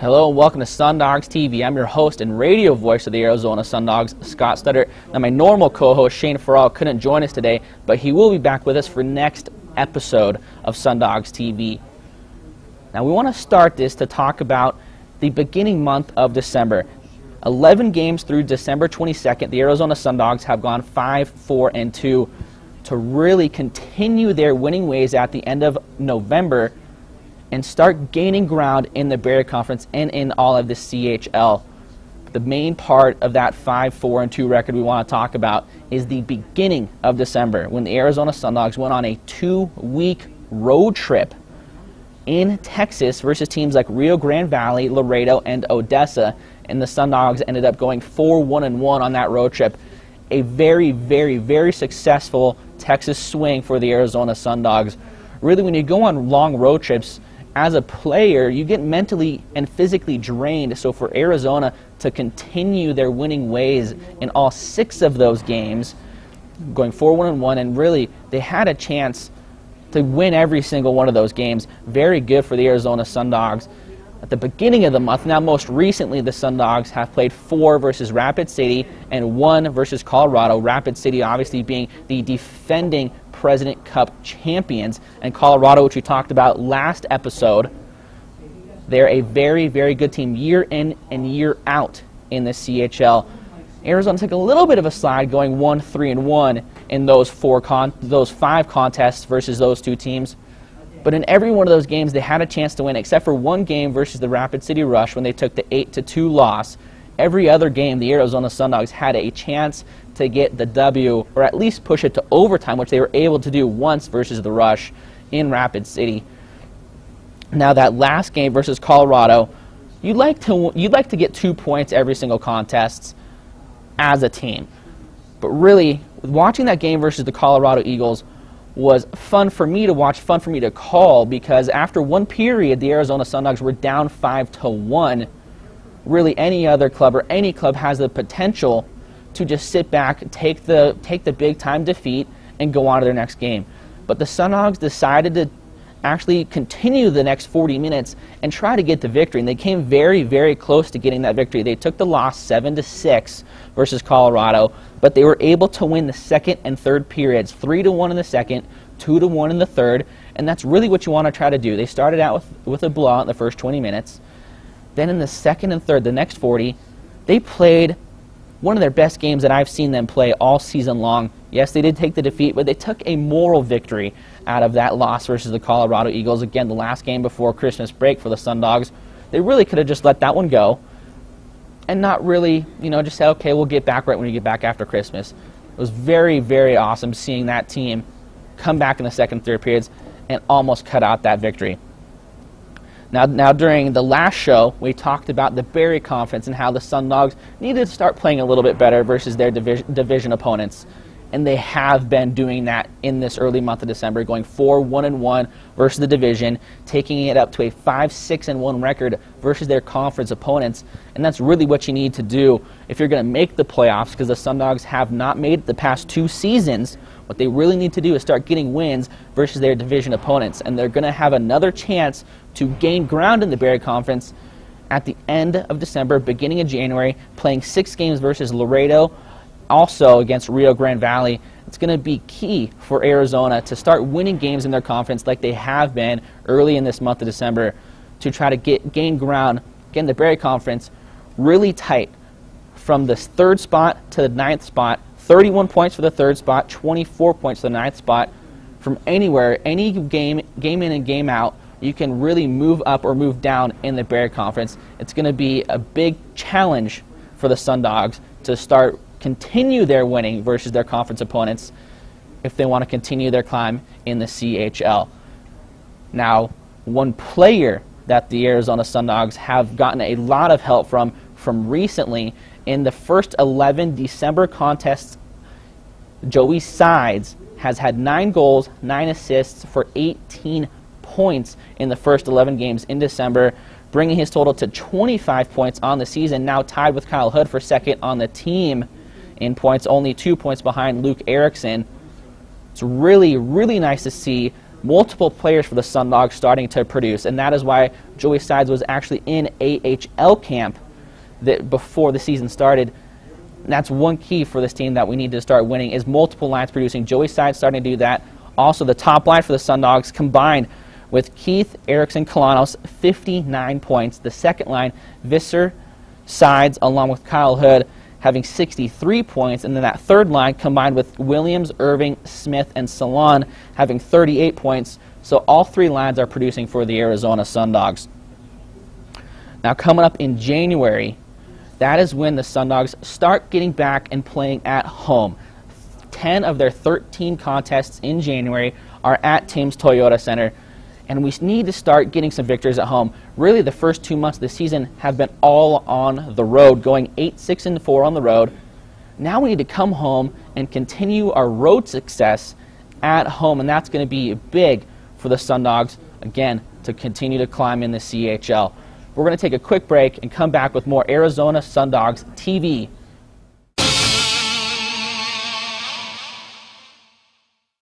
Hello and welcome to SundogsTV. I'm your host and radio voice of the Arizona Sundogs, Scott Studdert. Now my normal co-host Shane Farrell couldn't join us today, but he will be back with us for next episode of SundogsTV. Now we want to start this to talk about the beginning month of December. 11 games through December 22nd, the Arizona Sundogs have gone 5-4-2 to really continue their winning ways at the end of November and start gaining ground in the Barrier Conference and in all of the CHL. The main part of that 5-4-2 record we want to talk about is the beginning of December, when the Arizona Sundogs went on a 2-week road trip in Texas versus teams like Rio Grande Valley, Laredo, and Odessa, and the Sundogs ended up going 4-1-1 on that road trip. A very, very, very successful Texas swing for the Arizona Sundogs. Really, when you go on long road trips, as a player, you get mentally and physically drained. So for Arizona to continue their winning ways in all 6 of those games, going 4-1-1, and really they had a chance to win every single one of those games. Very good for the Arizona Sundogs at the beginning of the month. Now, most recently, the Sundogs have played 4 versus Rapid City and 1 versus Colorado. Rapid City obviously being the defending President Cup champions, and Colorado, which we talked about last episode, they're a very, very good team year in and year out in the CHL. Arizona took a little bit of a slide, going 1-3-1 in those 5 contests versus those 2 teams. But in every one of those games, they had a chance to win, except for one game versus the Rapid City Rush when they took the 8-2 loss. Every other game, the Arizona Sundogs had a chance to get the W, or at least push it to overtime, which they were able to do once versus the Rush in Rapid City. Now that last game versus Colorado, you'd like to get 2 points every single contest as a team. But really, watching that game versus the Colorado Eagles was fun for me to watch, fun for me to call, because after one period, the Arizona Sundogs were down 5-1. Really, any other club or any club has the potential to just sit back, take the big-time defeat, and go on to their next game. But the Sundogs decided to actually continue the next 40 minutes and try to get the victory. And they came very, very close to getting that victory. They took the loss 7-6 versus Colorado, but they were able to win the second and third periods, 3-1 in the second, 2-1 in the third, and that's really what you want to try to do. They started out with a blowout in the first 20 minutes. Then in the second and third, the next 40, they played one of their best games that I've seen them play all season long. Yes, they did take the defeat, but they took a moral victory out of that loss versus the Colorado Eagles. Again, the last game before Christmas break for the Sundogs. They really could have just let that one go and not really, just say, okay, we'll get back right when we get back after Christmas. It was very, very awesome seeing that team come back in the second and third periods and almost cut out that victory. Now, during the last show, we talked about the Barrier Conference and how the Sundogs needed to start playing a little bit better versus their division opponents. And they have been doing that in this early month of December, going 4-1-1 versus the division, taking it up to a 5-6-1 record versus their conference opponents. And that's really what you need to do if you're going to make the playoffs, because the Sundogs have not made it the past 2 seasons. What they really need to do is start getting wins versus their division opponents. And they're going to have another chance to gain ground in the Barrier Conference at the end of December, beginning of January, playing 6 games versus Laredo, also against Rio Grande Valley. It's going to be key for Arizona to start winning games in their conference like they have been early in this month of December to try to gain ground, get in the Barrier Conference really tight from the 3rd spot to the 9th spot. 31 points for the 3rd spot, 24 points for the 9th spot. From anywhere, any game in and game out, you can really move up or move down in the Barrier Conference. It's going to be a big challenge for the Sundogs to continue their winning versus their conference opponents if they want to continue their climb in the CHL. Now, one player that the Arizona Sundogs have gotten a lot of help from recently in the first 11 December contests, Joey Sides has had 9 goals, 9 assists for 18 points in the first 11 games in December, bringing his total to 25 points on the season, now tied with Kyle Hood for second on the team in points, only 2 points behind Luke Erickson. It's really, really nice to see multiple players for the Sundogs starting to produce, and that is why Joey Sides was actually in AHL camp before the season started. And that's one key for this team that we need to start winning, is multiple lines producing. Joey Sides starting to do that. Also, the top line for the Sundogs combined with Keith, Erickson, Kalanos, 59 points. The second line, Visser, Sides, along with Kyle Hood, having 63 points. And then that third line combined with Williams, Irving, Smith, and Salon having 38 points. So all three lines are producing for the Arizona Sundogs. Now coming up in January, that is when the Sundogs start getting back and playing at home. 10 of their 13 contests in January are at Tim's Toyota Center, and we need to start getting some victories at home. Really, the first 2 months of the season have been all on the road, going 8-6-4 on the road. Now we need to come home and continue our road success at home, and that's going to be big for the Sundogs, again, to continue to climb in the CHL. We're going to take a quick break and come back with more Arizona Sundogs TV